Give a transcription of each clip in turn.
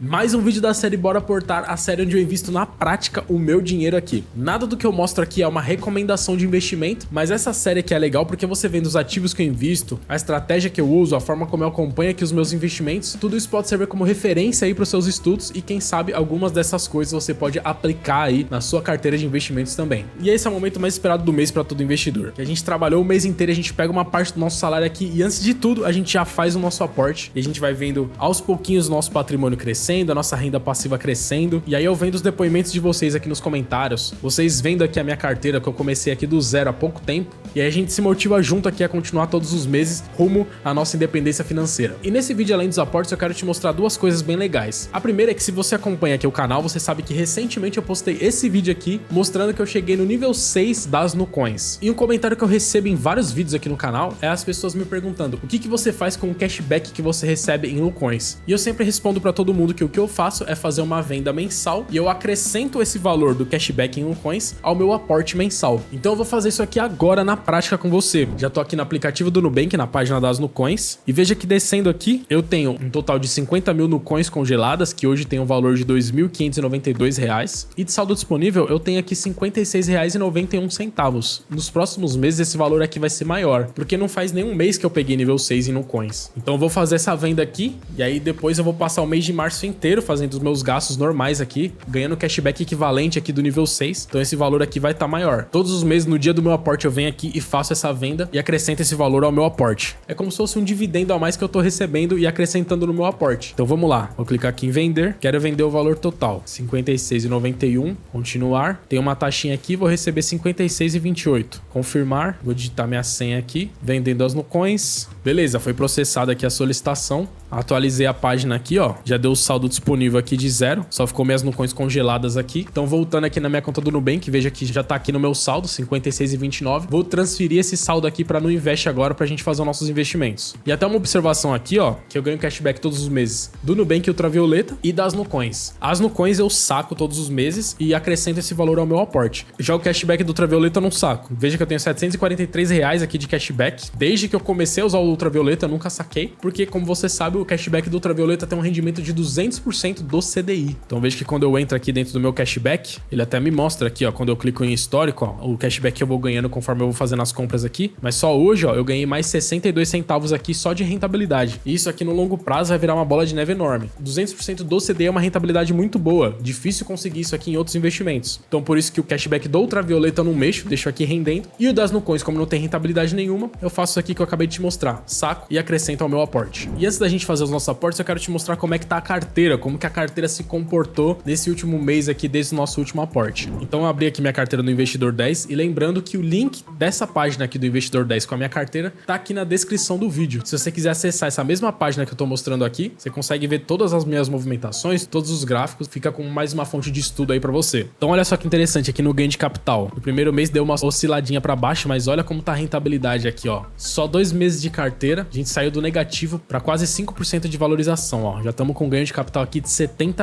Mais um vídeo da série Bora Aportar, a série onde eu invisto na prática o meu dinheiro aqui. Nada do que eu mostro aqui é uma recomendação de investimento, mas essa série aqui é legal porque você vendo os ativos que eu invisto, a estratégia que eu uso, a forma como eu acompanho aqui os meus investimentos, tudo isso pode servir como referência aí para os seus estudos e quem sabe algumas dessas coisas você pode aplicar aí na sua carteira de investimentos também. E esse é o momento mais esperado do mês para todo investidor. Que a gente trabalhou o mês inteiro, a gente pega uma parte do nosso salário aqui e antes de tudo a gente já faz o nosso aporte e a gente vai vendo aos pouquinhos o nosso patrimônio crescendo, a nossa renda passiva crescendo. E aí eu vendo os depoimentos de vocês aqui nos comentários, vocês vendo aqui a minha carteira que eu comecei aqui do zero há pouco tempo. E aí a gente se motiva junto aqui a continuar todos os meses rumo à nossa independência financeira. E nesse vídeo, além dos aportes, eu quero te mostrar duas coisas bem legais. A primeira é que se você acompanha aqui o canal, você sabe que recentemente eu postei esse vídeo aqui mostrando que eu cheguei no nível 6 das Nucoins. E um comentário que eu recebo em vários vídeos aqui no canal é as pessoas me perguntando o que você faz com o cashback que você recebe em Nucoins. E eu sempre respondo pra todo mundo que o que eu faço é fazer uma venda mensal e eu acrescento esse valor do cashback em Nucoins ao meu aporte mensal. Então eu vou fazer isso aqui agora na prática com você. Já tô aqui no aplicativo do Nubank, na página das Nucoins, e veja que descendo aqui, eu tenho um total de 50 mil Nucoins congeladas, que hoje tem um valor de R$ 2.592, e de saldo disponível eu tenho aqui R$ 56,91. Nos próximos meses esse valor aqui vai ser maior, porque não faz nenhum mês que eu peguei nível 6 em Nucoins. Então eu vou fazer essa venda aqui, e aí depois eu vou passar o mês de março inteiro fazendo os meus gastos normais aqui, ganhando cashback equivalente aqui do nível 6, então esse valor aqui vai estar maior. Todos os meses, no dia do meu aporte, eu venho aqui e faço essa venda e acrescento esse valor ao meu aporte. É como se fosse um dividendo a mais que eu tô recebendo e acrescentando no meu aporte. Então vamos lá, vou clicar aqui em vender, quero vender o valor total, R$ 56,91, continuar, tem uma taxinha aqui, vou receber R$ 56,28, confirmar, vou digitar minha senha aqui, vendendo as Nucoins, beleza, foi processada aqui a solicitação, atualizei a página aqui, ó, já deu o saldo disponível aqui de 0, só ficou minhas Nucoins congeladas aqui. Então voltando aqui na minha conta do Nubank, veja que já tá aqui no meu saldo, 56,29. Vou transferir esse saldo aqui para Nuinvest agora pra gente fazer os nossos investimentos. E até uma observação aqui, ó, que eu ganho cashback todos os meses do Nubank Ultravioleta e das Nucoins. As Nucoins eu saco todos os meses e acrescento esse valor ao meu aporte. Já o cashback do Ultravioleta eu não saco. Veja que eu tenho R$ 743 aqui de cashback. Desde que eu comecei a usar o Ultravioleta eu nunca saquei, porque como você sabe, o cashback do Ultravioleta tem um rendimento de 200% do CDI. Então veja que quando eu entro aqui dentro do meu cashback, ele até me mostra aqui, ó, quando eu clico em histórico, ó, o cashback que eu vou ganhando conforme eu vou fazendo as compras aqui. Mas só hoje, ó, eu ganhei mais 62 centavos aqui só de rentabilidade. E isso aqui no longo prazo vai virar uma bola de neve enorme. 200% do CDI é uma rentabilidade muito boa. Difícil conseguir isso aqui em outros investimentos. Então por isso que o cashback do Ultravioleta eu não mexo, deixo aqui rendendo. E o das Nucoins, como não tem rentabilidade nenhuma, eu faço isso aqui que eu acabei de te mostrar. Saco e acrescento ao meu aporte. E antes da gente fazer os nossos aportes, eu quero te mostrar como é que tá a carteira, como que a carteira se comportou nesse último mês aqui, desde o nosso último aporte. Então eu abri aqui minha carteira do Investidor 10 e lembrando que o link dessa página aqui do Investidor 10 com a minha carteira tá aqui na descrição do vídeo. Se você quiser acessar essa mesma página que eu tô mostrando aqui, você consegue ver todas as minhas movimentações, todos os gráficos, fica com mais uma fonte de estudo aí pra você. Então olha só que interessante aqui no ganho de capital. No primeiro mês deu uma osciladinha pra baixo, mas olha como tá a rentabilidade aqui, ó. Só 2 meses de carteira, a gente saiu do negativo pra quase 5% de valorização, ó. Já estamos com ganho de capital aqui de R$ 70.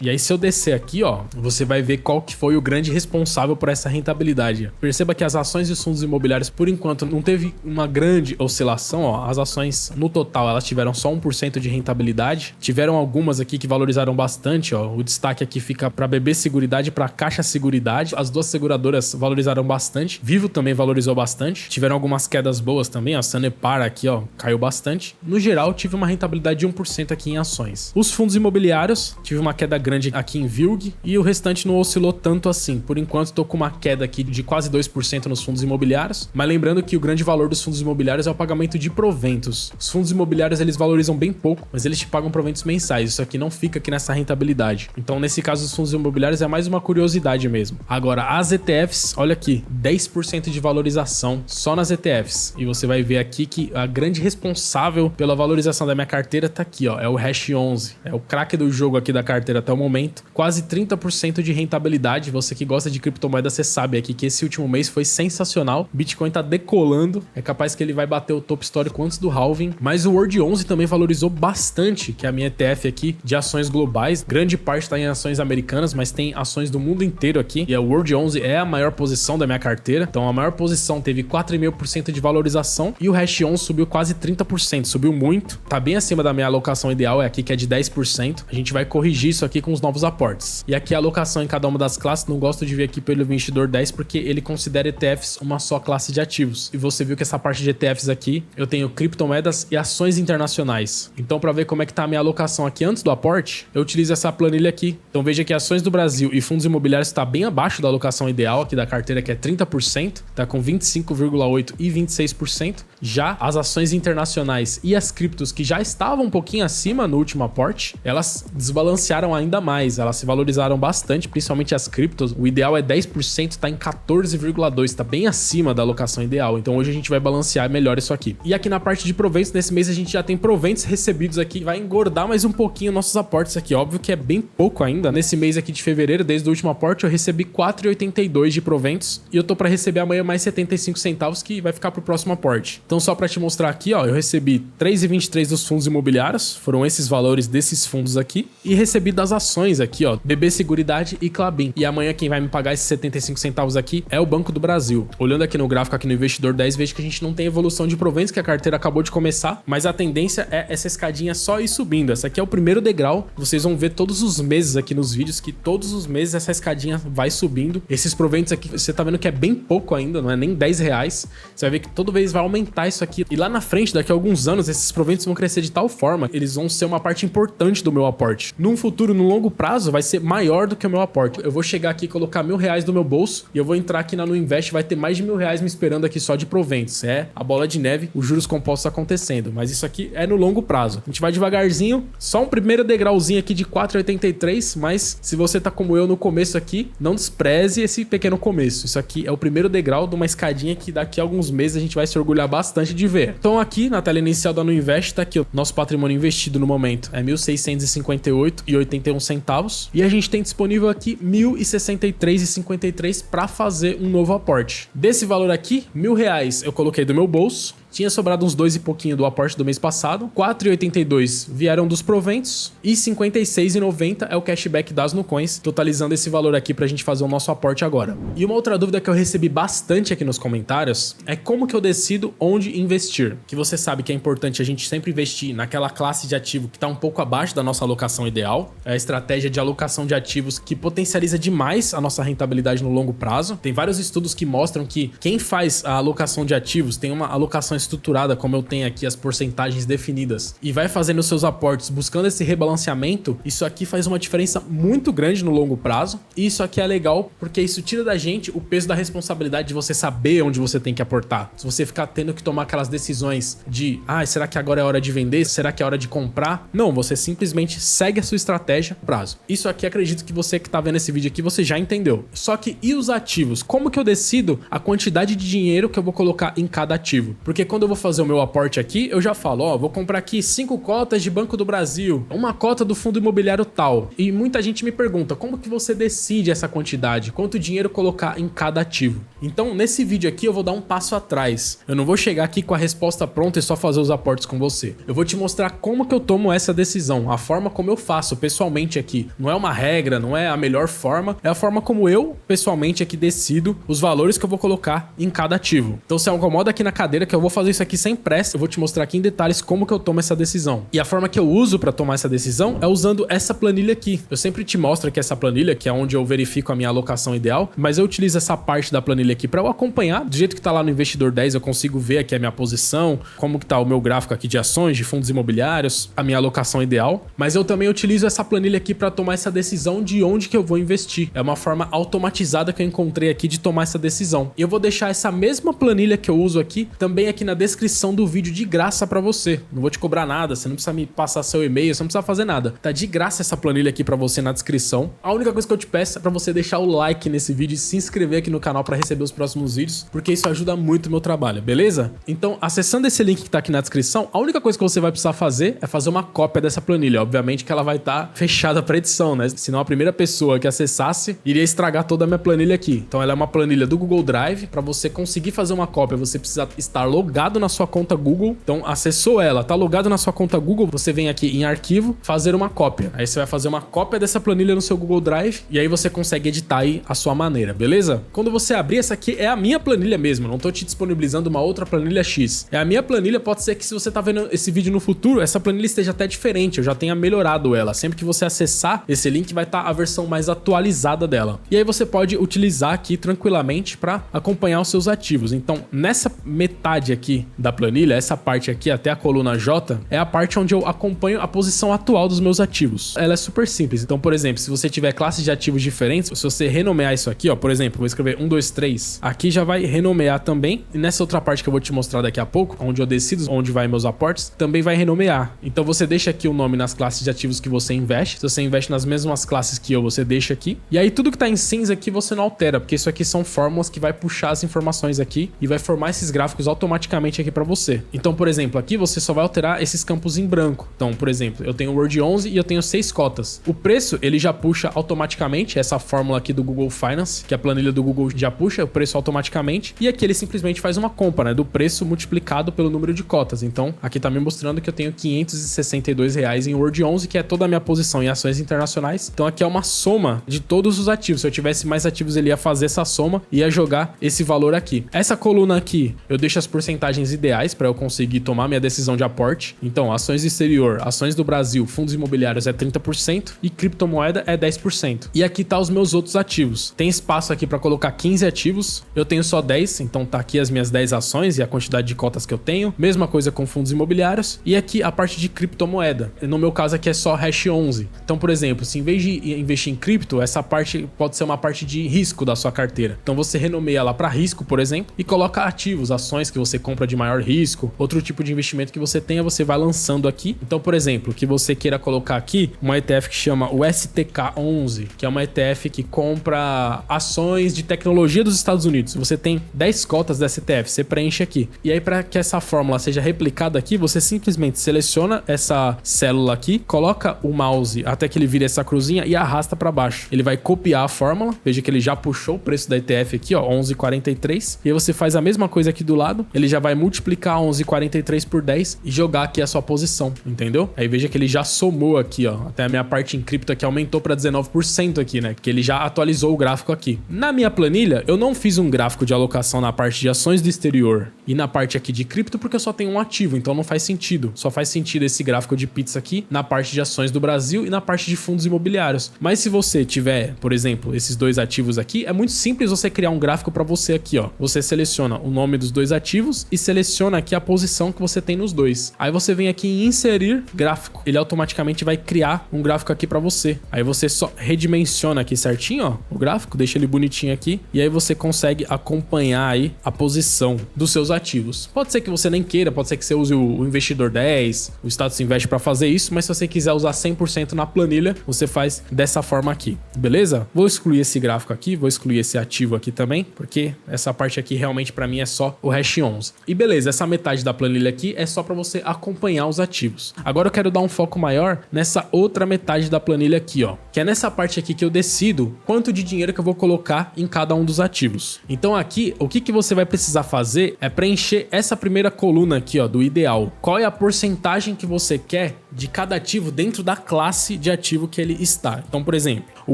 E aí se eu descer aqui, ó, você vai ver qual que foi o grande responsável por essa rentabilidade. Perceba que as ações e os fundos imobiliários, por enquanto, não teve uma grande oscilação, ó. As ações, no total, elas tiveram só 1% de rentabilidade. Tiveram algumas aqui que valorizaram bastante, ó. O destaque aqui fica para BB Seguridade e para Caixa Seguridade. As duas seguradoras valorizaram bastante. Vivo também valorizou bastante. Tiveram algumas quedas boas também, ó. Sanepar aqui, ó, caiu bastante. No geral, tive uma rentabilidade de 1% aqui em ações. Os fundos imobiliários, tive uma queda grande aqui em VILG e o restante não oscilou tanto assim. Por enquanto, tô com uma queda aqui de quase 2% nos fundos imobiliários, mas lembrando que o grande valor dos fundos imobiliários é o pagamento de proventos. Os fundos imobiliários, eles valorizam bem pouco, mas eles te pagam proventos mensais. Isso aqui não fica aqui nessa rentabilidade. Então, nesse caso, os fundos imobiliários é mais uma curiosidade mesmo. Agora, as ETFs, olha aqui, 10% de valorização só nas ETFs. E você vai ver aqui que a grande responsável pela valorização da minha carteira tá aqui, ó, é o Hash 11. É o craque do jogo aqui da carteira até o momento. Quase 30% de rentabilidade. Você que gosta de criptomoeda, você sabe aqui que esse último mês foi sensacional. Bitcoin tá decolando. É capaz que ele vai bater o topo histórico antes do halving. Mas o World 11 também valorizou bastante, que é a minha ETF aqui de ações globais. Grande parte tá em ações americanas, mas tem ações do mundo inteiro aqui. E a World 11 é a maior posição da minha carteira. Então a maior posição teve 4,5% de valorização. E o Hash 11 subiu quase 30%. Subiu muito. Tá bem acima da minha alocação ideal, é aqui que é de 10%. 30%. A gente vai corrigir isso aqui com os novos aportes. E aqui a alocação em cada uma das classes, não gosto de ver aqui pelo investidor 10 porque ele considera ETFs uma só classe de ativos. E você viu que essa parte de ETFs aqui, eu tenho criptomoedas e ações internacionais. Então, para ver como é que tá a minha alocação aqui antes do aporte, eu utilizo essa planilha aqui. Então veja que ações do Brasil e fundos imobiliários está bem abaixo da alocação ideal aqui da carteira, que é 30%, tá com 25,8% e 26%. Já as ações internacionais e as criptos, que já estavam um pouquinho acima no último aporte, elas desbalancearam ainda mais, elas se valorizaram bastante, principalmente as criptos. O ideal é 10%, tá em 14,2%, tá bem acima da alocação ideal. Então hoje a gente vai balancear melhor isso aqui. E aqui na parte de proventos, nesse mês a gente já tem proventos recebidos aqui, vai engordar mais um pouquinho nossos aportes aqui, óbvio que é bem pouco ainda. Nesse mês aqui de fevereiro, desde o último aporte, eu recebi 4,82 de proventos e eu tô para receber amanhã mais 75 centavos que vai ficar pro próximo aporte. Então só para te mostrar aqui, ó, eu recebi 3,23 dos fundos imobiliários, foram esses valores desses fundos aqui, e recebi das ações aqui, ó, BB Seguridade e Klabin. E amanhã quem vai me pagar esses 75 centavos aqui é o Banco do Brasil. Olhando aqui no gráfico aqui no investidor 10, vejo que a gente não tem evolução de proventos, que a carteira acabou de começar, mas a tendência é essa escadinha só ir subindo. Essa aqui é o primeiro degrau, vocês vão ver todos os meses aqui nos vídeos que todos os meses essa escadinha vai subindo. Esses proventos aqui, você tá vendo que é bem pouco ainda, não é nem 10 reais. Você vai ver que toda vez vai aumentar isso aqui. E lá na frente, daqui a alguns anos, esses proventos vão crescer de tal forma que eles vão ser uma parte importante do meu aporte. Num futuro, no longo prazo, vai ser maior do que o meu aporte. Eu vou chegar aqui e colocar R$1.000 no meu bolso e eu vou entrar aqui na Nuinvest, vai ter mais de R$1.000 me esperando aqui só de proventos. É a bola de neve, os juros compostos acontecendo. Mas isso aqui é no longo prazo. A gente vai devagarzinho, só um primeiro degrauzinho aqui de 4,83, mas se você tá como eu no começo aqui, não despreze esse pequeno começo. Isso aqui é o primeiro degrau de uma escadinha que daqui a alguns meses a gente vai se orgulhar bastante de ver. Então aqui na tela inicial da Nuinvest tá aqui o nosso patrimônio investido no momento é 1.658,81 centavos e a gente tem disponível aqui 1.063,53 para fazer um novo aporte. Desse valor aqui, R$1.000 eu coloquei do meu bolso. Tinha sobrado uns 2 e pouquinho do aporte do mês passado, 4,82 vieram dos proventos e 56,90 é o cashback das Nucoins, totalizando esse valor aqui pra gente fazer o nosso aporte agora. E uma outra dúvida que eu recebi bastante aqui nos comentários é como que eu decido onde investir. Que você sabe que é importante a gente sempre investir naquela classe de ativo que tá um pouco abaixo da nossa alocação ideal, é a estratégia de alocação de ativos que potencializa demais a nossa rentabilidade no longo prazo. Tem vários estudos que mostram que quem faz a alocação de ativos tem uma alocação estruturada, como eu tenho aqui as porcentagens definidas, e vai fazendo seus aportes buscando esse rebalanceamento, isso aqui faz uma diferença muito grande no longo prazo. E isso aqui é legal porque isso tira da gente o peso da responsabilidade de você saber onde você tem que aportar. Se você ficar tendo que tomar aquelas decisões de será que agora é hora de vender? Será que é hora de comprar? Não, você simplesmente segue a sua estratégia prazo. Isso aqui acredito que você que tá vendo esse vídeo aqui, você já entendeu. Só que e os ativos? Como que eu decido a quantidade de dinheiro que eu vou colocar em cada ativo? Porque quando eu vou fazer o meu aporte aqui, eu já falo, ó, vou comprar aqui 5 cotas de Banco do Brasil, uma cota do fundo imobiliário tal. E muita gente me pergunta, como que você decide essa quantidade? Quanto dinheiro colocar em cada ativo? Então, nesse vídeo aqui, eu vou dar um passo atrás. Eu não vou chegar aqui com a resposta pronta e só fazer os aportes com você. Eu vou te mostrar como que eu tomo essa decisão, a forma como eu faço pessoalmente aqui. Não é uma regra, não é a melhor forma, é a forma como eu, pessoalmente, aqui decido os valores que eu vou colocar em cada ativo. Então, se acomoda aqui na cadeira que eu vou fazer isso aqui sem pressa, eu vou te mostrar aqui em detalhes como que eu tomo essa decisão. E a forma que eu uso para tomar essa decisão é usando essa planilha aqui. Eu sempre te mostro aqui essa planilha, que é onde eu verifico a minha alocação ideal, mas eu utilizo essa parte da planilha aqui para eu acompanhar. Do jeito que tá lá no Investidor 10, eu consigo ver aqui a minha posição, como que tá o meu gráfico aqui de ações, de fundos imobiliários, a minha alocação ideal. Mas eu também utilizo essa planilha aqui para tomar essa decisão de onde que eu vou investir. É uma forma automatizada que eu encontrei aqui de tomar essa decisão. E eu vou deixar essa mesma planilha que eu uso aqui também aqui na descrição do vídeo de graça pra você. Não vou te cobrar nada, você não precisa me passar seu e-mail, você não precisa fazer nada. Tá de graça essa planilha aqui pra você na descrição. A única coisa que eu te peço é pra você deixar o like nesse vídeo e se inscrever aqui no canal pra receber os próximos vídeos, porque isso ajuda muito o meu trabalho, beleza? Então, acessando esse link que tá aqui na descrição, a única coisa que você vai precisar fazer é fazer uma cópia dessa planilha. Obviamente que ela vai estar fechada pra edição, né? Senão a primeira pessoa que acessasse iria estragar toda a minha planilha aqui. Então ela é uma planilha do Google Drive. Pra você conseguir fazer uma cópia, você precisa estar logado logado na sua conta Google. Então, acessou ela, tá logado na sua conta Google, você vem aqui em arquivo, fazer uma cópia. Aí você vai fazer uma cópia dessa planilha no seu Google Drive e aí você consegue editar aí a sua maneira, beleza? Quando você abrir, essa aqui é a minha planilha mesmo, não tô te disponibilizando uma outra planilha X. É a minha planilha, pode ser que se você tá vendo esse vídeo no futuro, essa planilha esteja até diferente, eu já tenha melhorado ela. Sempre que você acessar esse link, vai estar a versão mais atualizada dela. E aí você pode utilizar aqui tranquilamente para acompanhar os seus ativos. Então, nessa metade aqui da planilha, essa parte aqui até a coluna J, é a parte onde eu acompanho a posição atual dos meus ativos. Ela é super simples. Então, por exemplo, se você tiver classes de ativos diferentes, se você renomear isso aqui, ó, por exemplo, vou escrever 1, 2, 3, aqui já vai renomear também. E nessa outra parte que eu vou te mostrar daqui a pouco, onde eu decido onde vai meus aportes, também vai renomear. Então, você deixa aqui o nome nas classes de ativos que você investe. Se você investe nas mesmas classes que eu, você deixa aqui. E aí, tudo que tá em cinza aqui você não altera, porque isso aqui são fórmulas que vai puxar as informações aqui e vai formar esses gráficos automaticamente aqui para você. Então, por exemplo, aqui você só vai alterar esses campos em branco. Então, por exemplo, eu tenho o Word 11 e eu tenho 6 cotas. O preço, ele já puxa automaticamente essa fórmula aqui do Google Finance, que a planilha do Google já puxa o preço automaticamente. E aqui ele simplesmente faz uma conta, né, do preço multiplicado pelo número de cotas. Então, aqui tá me mostrando que eu tenho R$562 em Word 11, que é toda a minha posição em ações internacionais. Então, aqui é uma soma de todos os ativos. Se eu tivesse mais ativos, ele ia fazer essa soma e ia jogar esse valor aqui. Essa coluna aqui, eu deixo as porcentagens ideais para eu conseguir tomar minha decisão de aporte. Então, ações do exterior, ações do Brasil, fundos imobiliários é 30% e criptomoeda é 10%. E aqui tá os meus outros ativos. Tem espaço aqui para colocar 15 ativos. Eu tenho só 10, então tá aqui as minhas 10 ações e a quantidade de cotas que eu tenho. Mesma coisa com fundos imobiliários. E aqui a parte de criptomoeda. No meu caso aqui é só hash 11. Então, por exemplo, se em vez de investir em cripto, essa parte pode ser uma parte de risco da sua carteira. Então você renomeia lá para risco, por exemplo, e coloca ativos, ações que você compra de maior risco, outro tipo de investimento que você tenha, você vai lançando aqui. Então, por exemplo, que você queira colocar aqui uma ETF que chama o STK11, que é uma ETF que compra ações de tecnologia dos Estados Unidos. Você tem 10 cotas dessa ETF, você preenche aqui. E aí, para que essa fórmula seja replicada aqui, você simplesmente seleciona essa célula aqui, coloca o mouse até que ele vire essa cruzinha e arrasta para baixo. Ele vai copiar a fórmula, veja que ele já puxou o preço da ETF aqui, ó, 11,43. E aí você faz a mesma coisa aqui do lado, ele já vai multiplicar 11,43 por 10 e jogar aqui a sua posição, entendeu? Aí veja que ele já somou aqui, ó, até a minha parte em cripto aqui aumentou para 19% aqui, né? Porque ele já atualizou o gráfico aqui. Na minha planilha, eu não fiz um gráfico de alocação na parte de ações do exterior e na parte aqui de cripto porque eu só tenho um ativo, então não faz sentido. Só faz sentido esse gráfico de pizza aqui na parte de ações do Brasil e na parte de fundos imobiliários. Mas se você tiver, por exemplo, esses dois ativos aqui, é muito simples você criar um gráfico para você aqui, ó. Você seleciona o nome dos dois ativos e seleciona aqui a posição que você tem nos dois. Aí você vem aqui em inserir gráfico. Ele automaticamente vai criar um gráfico aqui para você. Aí você só redimensiona aqui certinho, ó, o gráfico, deixa ele bonitinho aqui e aí você consegue acompanhar aí a posição dos seus ativos. Pode ser que você nem queira, pode ser que você use o Investidor 10, o Status Invest para fazer isso, mas se você quiser usar 100% na planilha, você faz dessa forma aqui, beleza? Vou excluir esse gráfico aqui, vou excluir esse ativo aqui também, porque essa parte aqui realmente para mim é só o hash 11. E beleza, essa metade da planilha aqui é só para você acompanhar os ativos. Agora eu quero dar um foco maior nessa outra metade da planilha aqui, ó, que é nessa parte aqui que eu decido quanto de dinheiro que eu vou colocar em cada um dos ativos. Então aqui, o que você vai precisar fazer é preencher essa primeira coluna aqui, ó, do ideal. Qual é a porcentagem que você quer de cada ativo dentro da classe de ativo que ele está. Então, por exemplo, o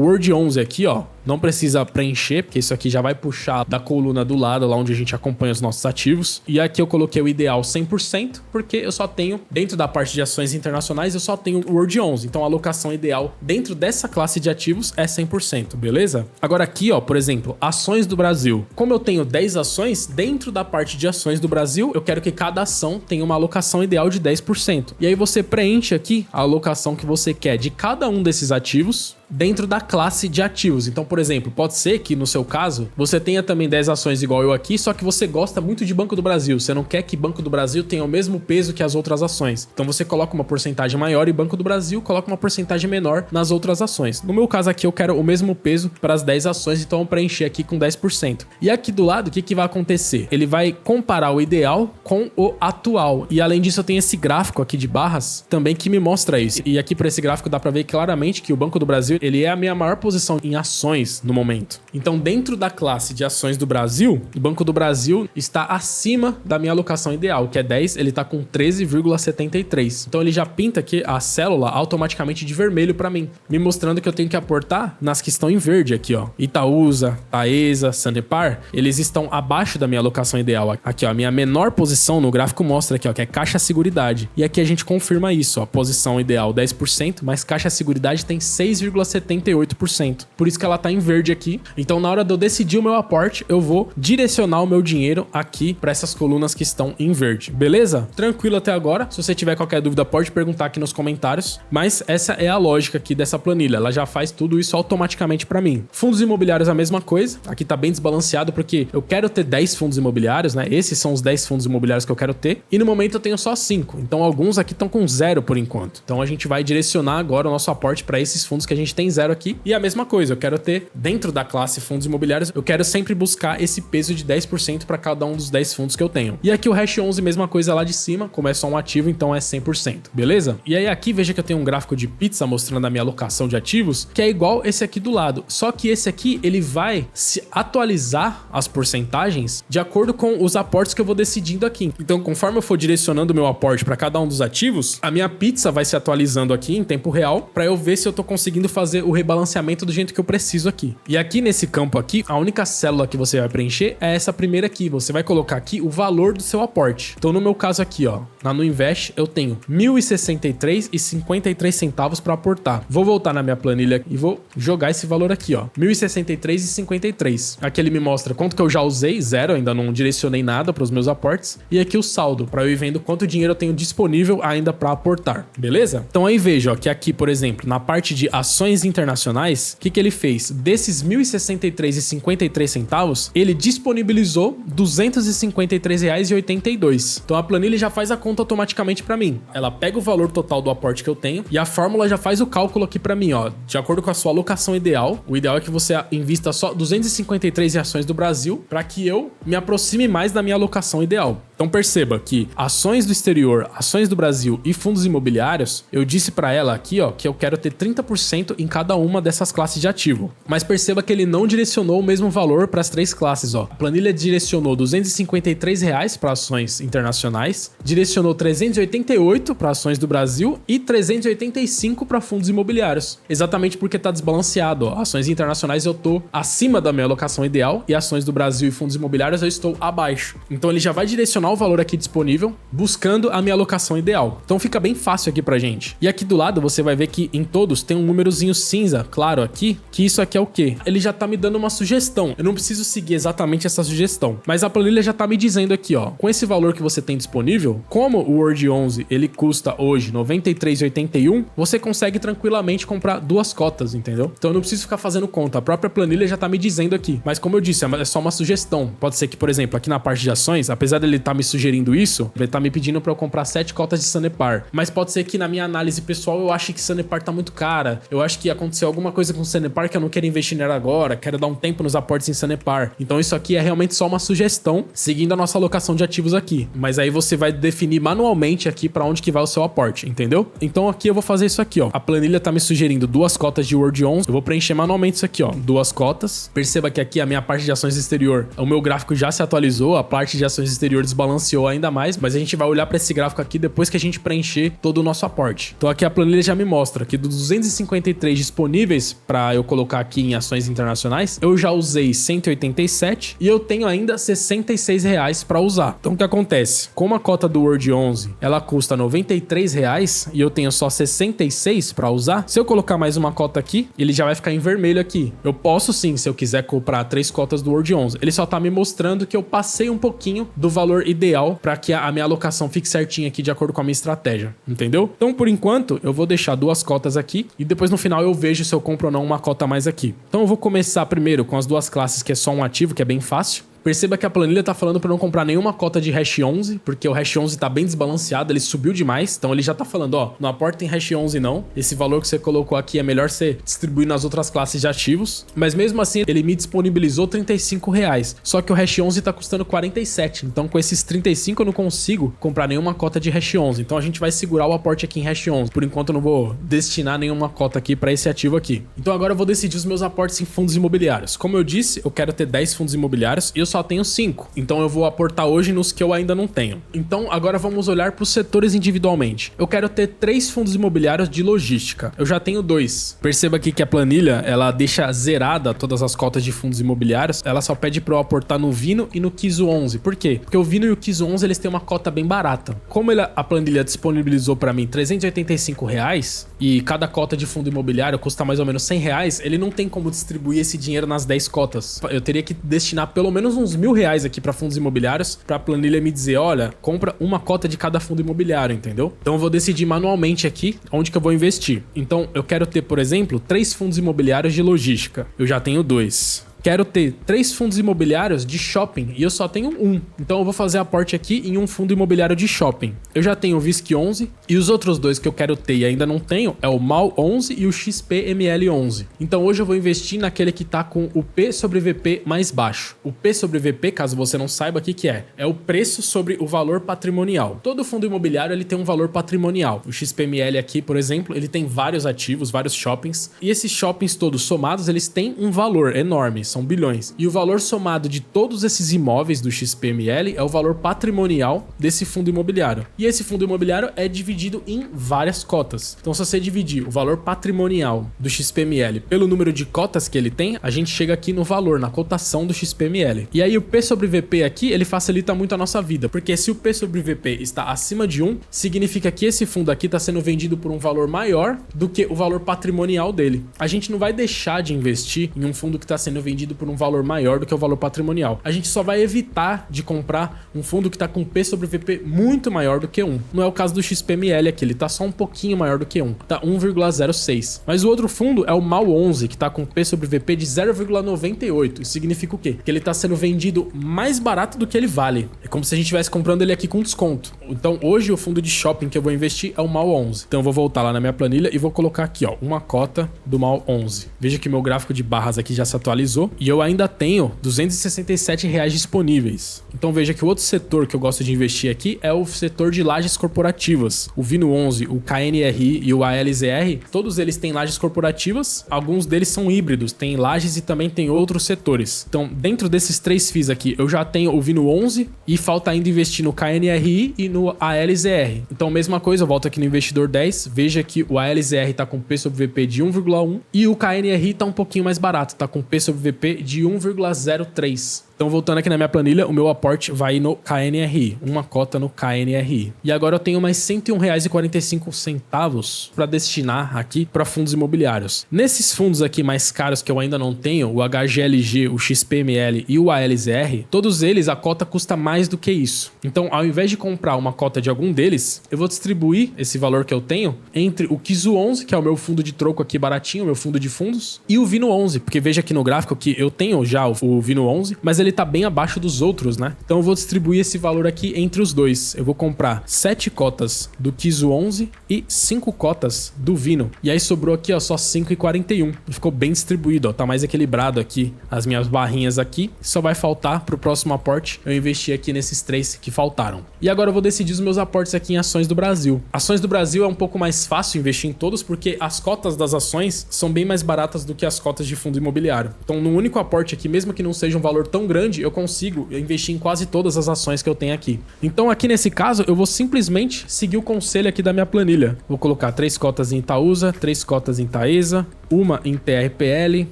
Word 11 aqui, ó, não precisa preencher, porque isso aqui já vai puxar da coluna do lado, lá onde a gente acompanha os nossos ativos. E aqui eu coloquei o ideal 100%, porque eu só tenho, dentro da parte de ações internacionais, eu só tenho o Word 11. Então, a alocação ideal dentro dessa classe de ativos é 100%, beleza? Agora aqui, ó, por exemplo, ações do Brasil. Como eu tenho 10 ações, dentro da parte de ações do Brasil, eu quero que cada ação tenha uma alocação ideal de 10%. E aí você preenche aqui a alocação que você quer de cada um desses ativos dentro da classe de ativos. Então, por exemplo, pode ser que no seu caso você tenha também 10 ações igual eu aqui, só que você gosta muito de Banco do Brasil. Você não quer que Banco do Brasil tenha o mesmo peso que as outras ações. Então você coloca uma porcentagem maior em Banco do Brasil, coloca uma porcentagem menor nas outras ações. ações. No meu caso aqui, eu quero o mesmo peso para as 10 ações, então eu preencher aqui com 10%. E aqui do lado, o que vai acontecer? Ele vai comparar o ideal com o atual. E além disso, eu tenho esse gráfico aqui de barras também que me mostra isso. E aqui para esse gráfico dá para ver claramente que o Banco do Brasil, ele é a minha maior posição em ações no momento. Então, dentro da classe de ações do Brasil, o Banco do Brasil está acima da minha alocação ideal, que é 10, ele está com 13,73. Então, ele já pinta aqui a célula automaticamente de vermelho para mim, me mostrando que eu tenho que aportar nas que estão em verde aqui, ó. Itaúsa, Taesa, Sanepar, eles estão abaixo da minha alocação ideal. Aqui, ó, a minha menor posição no gráfico mostra aqui, ó, que é Caixa Seguridade. E aqui a gente confirma isso, ó, posição ideal 10%, mas Caixa Seguridade tem 6,78%. Por isso que ela tá em verde aqui. Então, na hora de eu decidir o meu aporte, eu vou direcionar o meu dinheiro aqui para essas colunas que estão em verde. Beleza? Tranquilo até agora. Se você tiver qualquer dúvida, pode perguntar aqui nos comentários. Mas essa é a lógica aqui dessa planilha. Ela já faz tudo isso automaticamente para mim. Fundos imobiliários a mesma coisa. Aqui tá bem desbalanceado porque eu quero ter 10 fundos imobiliários, né? Esses são os 10 fundos imobiliários que eu quero ter. E no momento eu tenho só 5. Então alguns aqui estão com 0 por enquanto. Então a gente vai direcionar agora o nosso aporte para esses fundos que a gente tem 0 aqui. E a mesma coisa, eu quero ter dentro da classe fundos imobiliários, eu quero sempre buscar esse peso de 10% para cada um dos 10 fundos que eu tenho. E aqui o Hash 11, mesma coisa lá de cima, como é só um ativo, então é 100%, beleza? E aí aqui veja que eu tenho um gráfico de pizza mostrando a minha alocação de ativos, que é igual esse aqui do lado. Só que esse aqui, ele vai se atualizar as porcentagens de acordo com os aportes que eu vou decidindo aqui. Então, conforme eu for direcionando o meu aporte para cada um dos ativos, a minha pizza vai se atualizando aqui em tempo real para eu ver se eu tô conseguindo fazer o rebalanceamento do jeito que eu preciso aqui. E aqui nesse campo aqui, a única célula que você vai preencher é essa primeira aqui. Você vai colocar aqui o valor do seu aporte. Então, no meu caso aqui, ó, na Nuinvest, eu tenho R$ 1.063,53 para aportar. Vou voltar na minha planilha e vou jogar esse valor aqui, ó, R$ 1.063,53. Aqui ele me mostra quanto que eu já usei, 0, ainda não direcionei nada para os meus aportes. E aqui o saldo, para eu ir vendo quanto dinheiro eu tenho disponível ainda para aportar, beleza? Então aí veja, ó, que aqui, por exemplo, na parte de ações internacionais, o que ele fez? Desses R$ 1.063,53, ele disponibilizou R$ 253,82. Então a planilha já faz a conta automaticamente para mim. Ela pega o valor total do aporte que eu tenho e a fórmula já faz o cálculo aqui para mim, ó, de acordo com a sua alocação ideal. O ideal é que você invista só 253 em ações do Brasil para que eu me aproxime mais da minha alocação ideal. Então perceba que ações do exterior, ações do Brasil e fundos imobiliários, eu disse para ela aqui, ó, que eu quero ter 30% em cada uma dessas classes de ativo. Mas perceba que ele não direcionou o mesmo valor para as 3 classes, ó. A planilha direcionou R$ 253 para ações internacionais, direcionou 388 para ações do Brasil e 385 para fundos imobiliários. Exatamente porque tá desbalanceado, ó. Ações internacionais eu tô acima da minha alocação ideal e ações do Brasil e fundos imobiliários eu estou abaixo. Então ele já vai direcionar o valor aqui disponível, buscando a minha alocação ideal. Então fica bem fácil aqui pra gente. E aqui do lado você vai ver que em todos tem um númerozinho cinza, claro aqui, que isso aqui é o quê? Ele já tá me dando uma sugestão. Eu não preciso seguir exatamente essa sugestão, mas a planilha já tá me dizendo aqui, ó, com esse valor que você tem disponível, como o Word 11 ele custa hoje R$ 93,81, você consegue tranquilamente comprar 2 cotas, entendeu? Então eu não preciso ficar fazendo conta. A própria planilha já tá me dizendo aqui. Mas como eu disse, é só uma sugestão. Pode ser que, por exemplo, aqui na parte de ações, apesar dele tá me sugerindo isso, ele tá me pedindo para eu comprar 7 cotas de Sanepar. Mas pode ser que na minha análise pessoal eu ache que Sanepar tá muito cara. Eu acho que aconteceu alguma coisa com Sanepar que eu não quero investir nela agora, quero dar um tempo nos aportes em Sanepar. Então isso aqui é realmente só uma sugestão, seguindo a nossa alocação de ativos aqui. Mas aí você vai definir manualmente aqui para onde que vai o seu aporte, entendeu? Então aqui eu vou fazer isso aqui, ó. A planilha tá me sugerindo 2 cotas de Word 11. Eu vou preencher manualmente isso aqui, ó. 2 cotas. Perceba que aqui a minha parte de ações exterior, o meu gráfico já se atualizou, a parte de ações exterior desbalanceou ainda mais, mas a gente vai olhar para esse gráfico aqui depois que a gente preencher todo o nosso aporte. Então aqui a planilha já me mostra que dos 253 disponíveis para eu colocar aqui em ações internacionais, eu já usei 187 e eu tenho ainda R$66 para usar. Então o que acontece? Como a cota do Word 11, ela custa R$93 e eu tenho só 66 para usar, se eu colocar mais uma cota aqui, ele já vai ficar em vermelho aqui. Eu posso sim, se eu quiser comprar 3 cotas do Word 11. Ele só tá me mostrando que eu passei um pouquinho do valor ideal para que a minha alocação fique certinha aqui de acordo com a minha estratégia, entendeu? Então, por enquanto, eu vou deixar 2 cotas aqui e depois no final eu vejo se eu compro ou não uma cota a mais aqui. Então, eu vou começar primeiro com as 2 classes que é só um ativo, que é bem fácil. Perceba que a planilha tá falando para não comprar nenhuma cota de hash 11, porque o hash 11 tá bem desbalanceado, ele subiu demais. Então ele já tá falando, ó, não aporta em hash 11 não. Esse valor que você colocou aqui é melhor você distribuir nas outras classes de ativos. Mas mesmo assim, ele me disponibilizou R$35. Só que o hash 11 tá custando 47. Então com esses 35 eu não consigo comprar nenhuma cota de hash 11. Então a gente vai segurar o aporte aqui em hash 11. Por enquanto eu não vou destinar nenhuma cota aqui para esse ativo aqui. Então agora eu vou decidir os meus aportes em fundos imobiliários. Como eu disse, eu quero ter 10 fundos imobiliários e eu só tenho 5. Então eu vou aportar hoje nos que eu ainda não tenho. Então agora vamos olhar para os setores individualmente. Eu quero ter 3 fundos imobiliários de logística. Eu já tenho 2. Perceba aqui que a planilha, ela deixa zerada todas as cotas de fundos imobiliários. Ela só pede para eu aportar no Vino e no Quizo 11. Por quê? Porque o Vino e o Quizo 11 eles têm uma cota bem barata. Como a planilha disponibilizou para mim R$385 e cada cota de fundo imobiliário custa mais ou menos R$100, ele não tem como distribuir esse dinheiro nas 10 cotas. Eu teria que destinar pelo menos uns R$1.000 aqui para fundos imobiliários para a planilha me dizer, olha, compra uma cota de cada fundo imobiliário, entendeu? Então eu vou decidir manualmente aqui onde que eu vou investir. Então eu quero ter, por exemplo, 3 fundos imobiliários de logística. Eu já tenho 2. Quero ter 3 fundos imobiliários de shopping e eu só tenho 1. Então eu vou fazer aporte aqui em um fundo imobiliário de shopping. Eu já tenho o VISC 11 e os outros 2 que eu quero ter e ainda não tenho é o MAL 11 e o XPML 11. Então hoje eu vou investir naquele que tá com o P sobre VP mais baixo. O P sobre VP, caso você não saiba o que é o preço sobre o valor patrimonial. Todo fundo imobiliário ele tem um valor patrimonial. O XPML aqui, por exemplo, ele tem vários ativos, vários shoppings e esses shoppings todos somados, eles têm um valor enorme. São bilhões. E o valor somado de todos esses imóveis do XPML é o valor patrimonial desse fundo imobiliário. E esse fundo imobiliário é dividido em várias cotas. Então, se você dividir o valor patrimonial do XPML pelo número de cotas que ele tem, a gente chega aqui no valor, na cotação do XPML. E aí o P sobre VP aqui, ele facilita muito a nossa vida, porque se o P sobre VP está acima de 1, significa que esse fundo aqui está sendo vendido por um valor maior do que o valor patrimonial dele. A gente não vai deixar de investir em um fundo que está sendo vendido por um valor maior do que o valor patrimonial. A gente só vai evitar de comprar um fundo que está com P sobre VP muito maior do que 1. Não é o caso do XPML aqui, ele está só um pouquinho maior do que 1. Tá 1,06. Mas o outro fundo é o MAL 11, que está com P sobre VP de 0,98. Isso significa o quê? Que ele está sendo vendido mais barato do que ele vale. É como se a gente estivesse comprando ele aqui com desconto. Então hoje o fundo de shopping que eu vou investir é o MAL 11. Então eu vou voltar lá na minha planilha e vou colocar aqui, ó, uma cota do MAL 11. Veja que meu gráfico de barras aqui já se atualizou. E eu ainda tenho R$267 disponíveis. Então veja que o outro setor que eu gosto de investir aqui é o setor de lajes corporativas. O Vino 11, o KNRI e o ALZR, todos eles têm lajes corporativas. Alguns deles são híbridos, tem lajes e também tem outros setores. Então dentro desses 3 FIIs aqui, eu já tenho o Vino 11 e falta ainda investir no KNRI e no ALZR. Então mesma coisa, eu volto aqui no investidor 10, veja que o ALZR tá com P sobre VP de 1,1 e o KNRI tá um pouquinho mais barato, tá com P sobre VP de 1,03. Então, voltando aqui na minha planilha, o meu aporte vai no KNRI, uma cota no KNRI. E agora eu tenho mais R$101,45 para destinar aqui para fundos imobiliários. Nesses fundos aqui mais caros que eu ainda não tenho, o HGLG, o XPML e o ALZR, todos eles a cota custa mais do que isso. Então, ao invés de comprar uma cota de algum deles, eu vou distribuir esse valor que eu tenho entre o Quizo 11, que é o meu fundo de troco aqui baratinho, o meu fundo de fundos, e o Vino 11, porque veja aqui no gráfico que eu tenho já o Vino 11, mas ele tá bem abaixo dos outros, né? Então eu vou distribuir esse valor aqui entre os dois. Eu vou comprar 7 cotas do Quizo 11 e 5 cotas do Vino. E aí sobrou aqui, ó, só 5,41. Ficou bem distribuído, ó. Tá mais equilibrado aqui as minhas barrinhas aqui. Só vai faltar pro próximo aporte eu investir aqui nesses 3 que faltaram. E agora eu vou decidir os meus aportes aqui em ações do Brasil. Ações do Brasil é um pouco mais fácil investir em todos porque as cotas das ações são bem mais baratas do que as cotas de fundo imobiliário. Então no único aporte aqui, mesmo que não seja um valor tão grande, eu consigo investir em quase todas as ações que eu tenho aqui. Então aqui nesse caso eu vou simplesmente seguir o conselho aqui da minha planilha. Vou colocar 3 cotas em Itaúsa, 3 cotas em Taesa, uma em TRPL,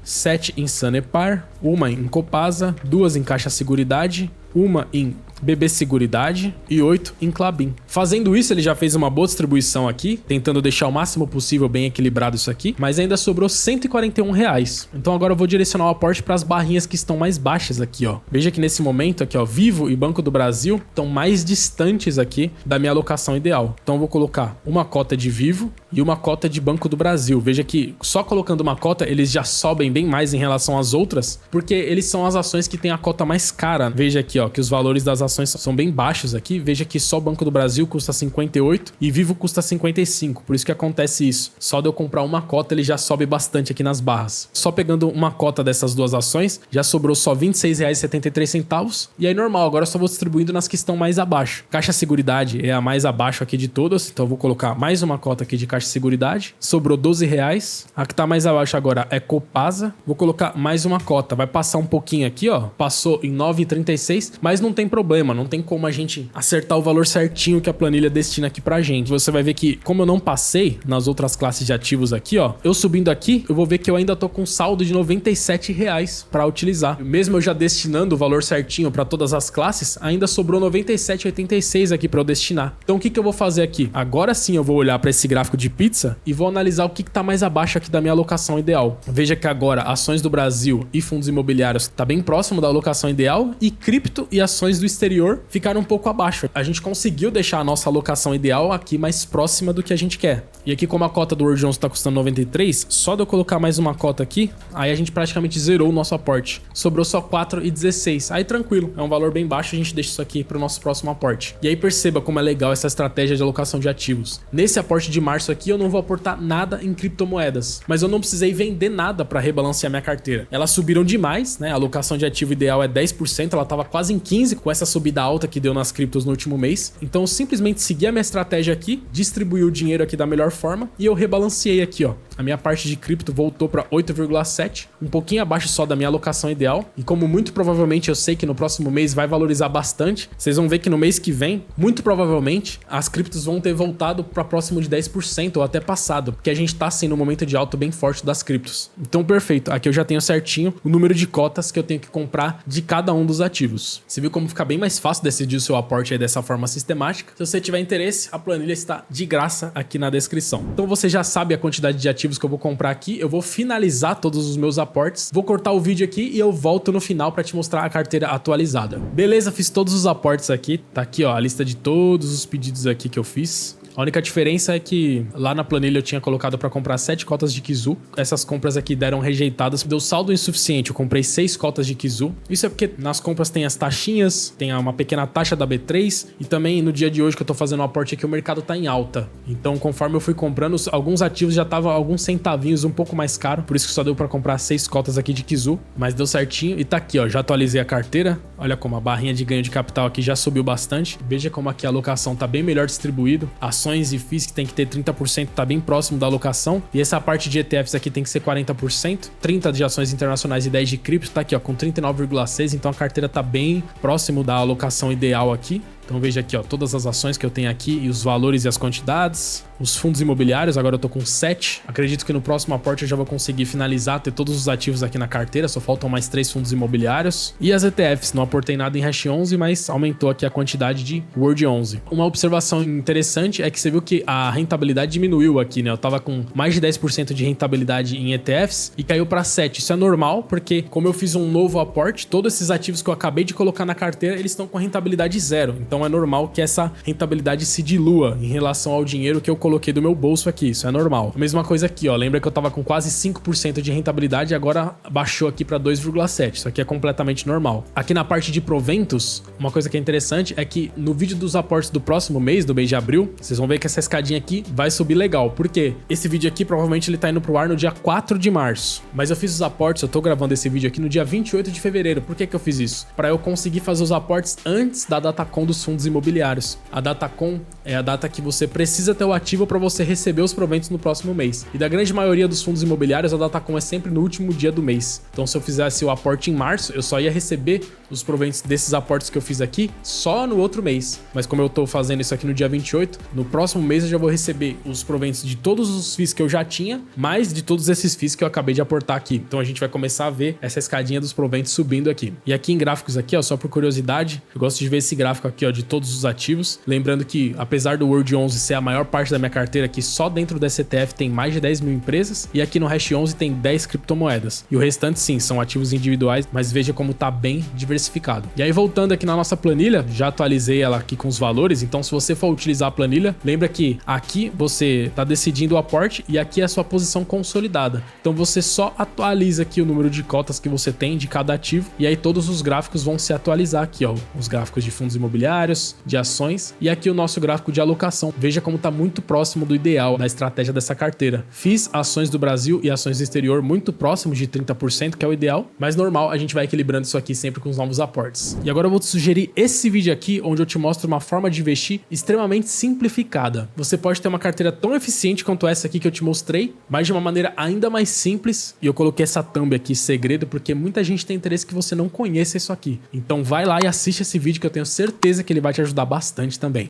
7 em Sanepar, uma em Copasa, 2 em Caixa Seguridade, uma em BB Seguridade e 8 em Klabin. Fazendo isso, ele já fez uma boa distribuição aqui, tentando deixar o máximo possível bem equilibrado isso aqui, mas ainda sobrou R$141. Então agora eu vou direcionar o aporte para as barrinhas que estão mais baixas aqui, ó. Veja que nesse momento aqui, ó, Vivo e Banco do Brasil estão mais distantes aqui da minha alocação ideal. Então eu vou colocar uma cota de Vivo e uma cota de Banco do Brasil. Veja que só colocando uma cota, eles já sobem bem mais em relação às outras, porque eles são as ações que têm a cota mais cara. Veja aqui, ó, que os valores das ações são bem baixos aqui. Veja que só o Banco do Brasil custa 58 e Vivo custa 55. Por isso que acontece isso. Só de eu comprar uma cota, ele já sobe bastante aqui nas barras. Só pegando uma cota dessas duas ações, já sobrou só R$ 26,73. E aí normal, agora eu só vou distribuindo nas que estão mais abaixo. Caixa Seguridade é a mais abaixo aqui de todas, então eu vou colocar mais uma cota aqui de Caixa Seguridade. Sobrou R$12. A que tá mais abaixo agora é Copasa. Vou colocar mais uma cota. Vai passar um pouquinho aqui, ó. Passou em 9,36, mas não tem problema, não tem como a gente acertar o valor certinho que a planilha destina aqui pra gente. Você vai ver que, como eu não passei nas outras classes de ativos aqui, ó, eu subindo aqui, eu vou ver que eu ainda tô com saldo de R$97 pra utilizar. Mesmo eu já destinando o valor certinho pra todas as classes, ainda sobrou 97,86 aqui pra eu destinar. Então o que que eu vou fazer aqui? Agora sim eu vou olhar pra esse gráfico de pizza e vou analisar o que tá mais abaixo aqui da minha alocação ideal. Veja que agora ações do Brasil e fundos imobiliários tá bem próximo da alocação ideal e cripto e ações do exterior ficaram um pouco abaixo. A gente conseguiu deixar a nossa alocação ideal aqui mais próxima do que a gente quer. E aqui, como a cota do Dow Jones tá custando 93, só de eu colocar mais uma cota aqui, aí a gente praticamente zerou o nosso aporte. Sobrou só 4,16. Aí tranquilo, é um valor bem baixo, a gente deixa isso aqui pro nosso próximo aporte. E aí perceba como é legal essa estratégia de alocação de ativos. Nesse aporte de março aqui, eu não vou aportar nada em criptomoedas, mas eu não precisei vender nada para rebalancear minha carteira. Elas subiram demais, né? A alocação de ativo ideal é 10%, ela tava quase em 15% com essa subida alta que deu nas criptos no último mês. Então eu simplesmente segui a minha estratégia aqui, distribuí o dinheiro aqui da melhor forma e eu rebalanceei aqui, ó. A minha parte de cripto voltou para 8,7, um pouquinho abaixo só da minha alocação ideal. E como muito provavelmente eu sei que no próximo mês vai valorizar bastante, vocês vão ver que no mês que vem, muito provavelmente, as criptos vão ter voltado para próximo de 10% ou até passado, porque a gente tá sendo um momento de alta bem forte das criptos. Então perfeito, aqui eu já tenho certinho o número de cotas que eu tenho que comprar de cada um dos ativos. Você viu como fica bem mais fácil decidir o seu aporte aí dessa forma sistemática? Se você tiver interesse, a planilha está de graça aqui na descrição. Então você já sabe a quantidade de ativos que eu vou comprar aqui, eu vou finalizar todos os meus aportes, vou cortar o vídeo aqui e eu volto no final para te mostrar a carteira atualizada. Beleza, fiz todos os aportes aqui, tá aqui ó, a lista de todos os pedidos aqui que eu fiz. A única diferença é que lá na planilha eu tinha colocado para comprar 7 cotas de Kizu. Essas compras aqui deram rejeitadas, deu saldo insuficiente. Eu comprei 6 cotas de Kizu. Isso é porque nas compras tem as taxinhas, tem uma pequena taxa da B3 e também no dia de hoje que eu tô fazendo o aporte aqui, o mercado tá em alta. Então, conforme eu fui comprando, alguns ativos já estavam alguns centavinhos um pouco mais caro, por isso que só deu para comprar 6 cotas aqui de Kizu, mas deu certinho e tá aqui, ó, já atualizei a carteira. Olha como a barrinha de ganho de capital aqui já subiu bastante. Veja como aqui a alocação tá bem melhor distribuído. Ações e FIIs que tem que ter 30% tá bem próximo da alocação. E essa parte de ETFs aqui tem que ser 40%. 30 de ações internacionais e 10 de cripto tá aqui, ó, com 39,6%. Então a carteira tá bem próximo da alocação ideal aqui. Então veja aqui, ó, todas as ações que eu tenho aqui e os valores e as quantidades. Os fundos imobiliários, agora eu tô com 7. Acredito que no próximo aporte eu já vou conseguir finalizar, ter todos os ativos aqui na carteira. Só faltam mais 3 fundos imobiliários. E as ETFs, não aportei nada em Hash 11, mas aumentou aqui a quantidade de World 11. Uma observação interessante é que você viu que a rentabilidade diminuiu aqui, né? Eu tava com mais de 10% de rentabilidade em ETFs e caiu para 7%. Isso é normal, porque como eu fiz um novo aporte, todos esses ativos que eu acabei de colocar na carteira, eles estão com rentabilidade zero. Então é normal que essa rentabilidade se dilua em relação ao dinheiro que eu coloquei do meu bolso aqui, isso é normal. A mesma coisa aqui, ó, lembra que eu tava com quase 5% de rentabilidade e agora baixou aqui para 2,7%. Isso aqui é completamente normal. Aqui na parte de proventos, uma coisa que é interessante é que no vídeo dos aportes do próximo mês, do mês de abril, vocês vão ver que essa escadinha aqui vai subir legal. Por quê? Esse vídeo aqui provavelmente ele tá indo pro ar no dia 4 de março. Mas eu fiz os aportes, eu tô gravando esse vídeo aqui no dia 28 de fevereiro. Por que que eu fiz isso? Para eu conseguir fazer os aportes antes da Datacom dos fundos imobiliários. A Datacom é a data que você precisa ter o ativo para você receber os proventos no próximo mês. E da grande maioria dos fundos imobiliários, a Datacom é sempre no último dia do mês. Então, se eu fizesse o aporte em março, eu só ia receber os proventos desses aportes que eu fiz aqui só no outro mês. Mas como eu tô fazendo isso aqui no dia 28, no próximo mês eu já vou receber os proventos de todos os FIIs que eu já tinha, mais de todos esses FIIs que eu acabei de aportar aqui. Então, a gente vai começar a ver essa escadinha dos proventos subindo aqui. E aqui em gráficos aqui, ó, só por curiosidade, eu gosto de ver esse gráfico aqui, ó, de todos os ativos. Lembrando que, apesar do World 11 ser a maior parte da minha minha carteira aqui, só dentro desse ETF tem mais de 10 mil empresas e aqui no Hash 11 tem 10 criptomoedas. E o restante sim, são ativos individuais, mas veja como tá bem diversificado. E aí voltando aqui na nossa planilha, já atualizei ela aqui com os valores, então se você for utilizar a planilha, lembra que aqui você tá decidindo o aporte e aqui é a sua posição consolidada. Então você só atualiza aqui o número de cotas que você tem de cada ativo e aí todos os gráficos vão se atualizar aqui, ó, os gráficos de fundos imobiliários, de ações e aqui o nosso gráfico de alocação. Veja como tá muito próximo do ideal da estratégia dessa carteira. Fiz ações do Brasil e ações do exterior muito próximos de 30%, que é o ideal, mas normal, a gente vai equilibrando isso aqui sempre com os novos aportes. E agora eu vou te sugerir esse vídeo aqui, onde eu te mostro uma forma de investir extremamente simplificada. Você pode ter uma carteira tão eficiente quanto essa aqui que eu te mostrei, mas de uma maneira ainda mais simples, e eu coloquei essa thumb aqui, segredo, porque muita gente tem interesse que você não conheça isso aqui. Então vai lá e assiste esse vídeo que eu tenho certeza que ele vai te ajudar bastante também.